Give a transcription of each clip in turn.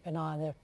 Keep an eye on the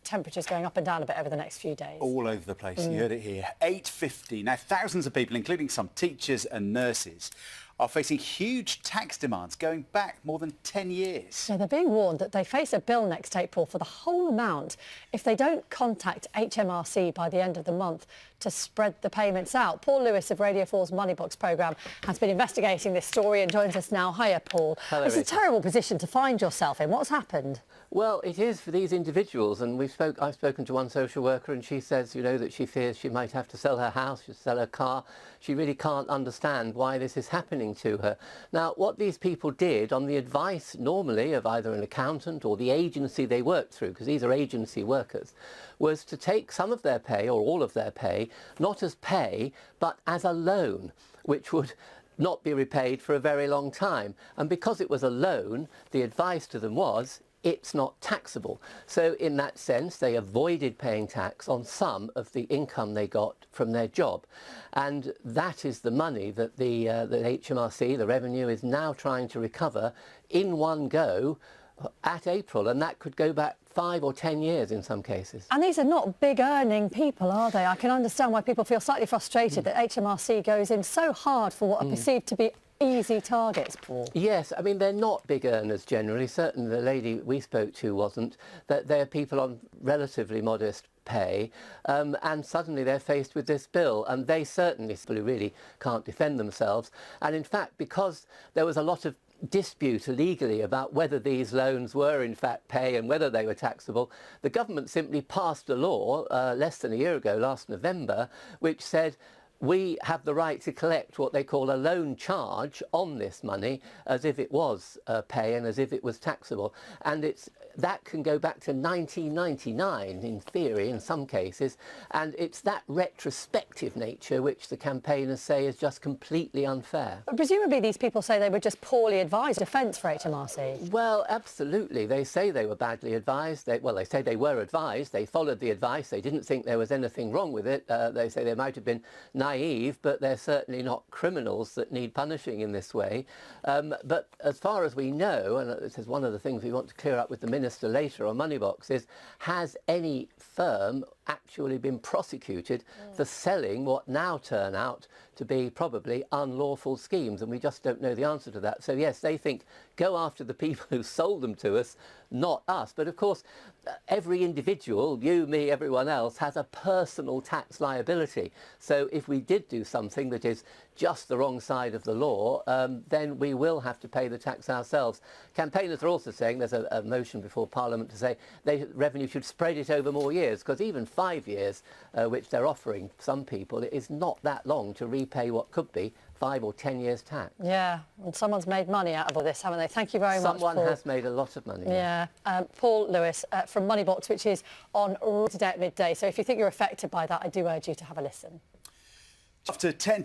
temperatures going up and down a bit over the next few days. All over the place. You heard it here. 8:50. Now, thousands of people, including some teachers and nurses, are facing huge tax demands going back more than 10 years. So they're being warned that they face a bill next April for the whole amount if they don't contact HMRC by the end of the month to spread the payments out. Paul Lewis of Radio 4's Money Box programme has been investigating this story and joins us now. Hiya, Paul. Hello, it's a Rita. terrible position to find yourself in. What's happened? Well, it is for these individuals, and I've spoken to one social worker, and she says, you know, that she fears she might have to sell her house, sell her car. She really can't understand why this is happening to her. Now, what these people did, on the advice normally of either an accountant or the agency they worked through, because these are agency workers, was to take some of their pay or all of their pay, not as pay, but as a loan, which would not be repaid for a very long time. And because it was a loan, the advice to them was, it's not taxable. So in that sense, they avoided paying tax on some of the income they got from their job. And that is the money that the HMRC, the revenue, is now trying to recover in one go at April. And that could go back 5 or 10 years in some cases. And these are not big earning people, are they? I can understand why people feel slightly frustrated that HMRC goes in so hard for what are perceived to be easy targets, Paul. Yes, I mean, they're not big earners generally. Certainly the lady we spoke to wasn't. That they're people on relatively modest pay, and suddenly they're faced with this bill, and they certainly really can't defend themselves. And in fact, because there was a lot of dispute legally about whether these loans were in fact pay and whether they were taxable, the government simply passed a law less than a year ago, last November, which said we have the right to collect what they call a loan charge on this money as if it was pay and as if it was taxable. And that can go back to 1999 in theory in some cases, and it's that retrospective nature which the campaigners say is just completely unfair. But presumably these people say they were just poorly advised. Defence for HMRC. Well, absolutely. They say they were badly advised. They say they were advised. They followed the advice. They didn't think there was anything wrong with it. They say they might have been naive, but they're certainly not criminals that need punishing in this way. But as far as we know, and this is one of the things we want to clear up with the Minister later on Moneybox, is has any firm actually been prosecuted for selling what now turn out to be probably unlawful schemes? And we just don't know the answer to that. So yes, they think go after the people who sold them to us, not us. But of course, every individual, you, me, everyone else, has a personal tax liability. So if we did do something that is just the wrong side of the law, then we will have to pay the tax ourselves. Campaigners are also saying, there's a motion before Parliament to say revenue should spread it over more years, because even 5 years, which they're offering some people, it is not that long to repay what could be 5 or 10 years tax. Yeah, and someone's made money out of all this, haven't they? Thank you very much, Paul. Someone has made a lot of money. Yeah, Paul Lewis from Moneybox, which is on today at midday. So if you think you're affected by that, I do urge you to have a listen. After 10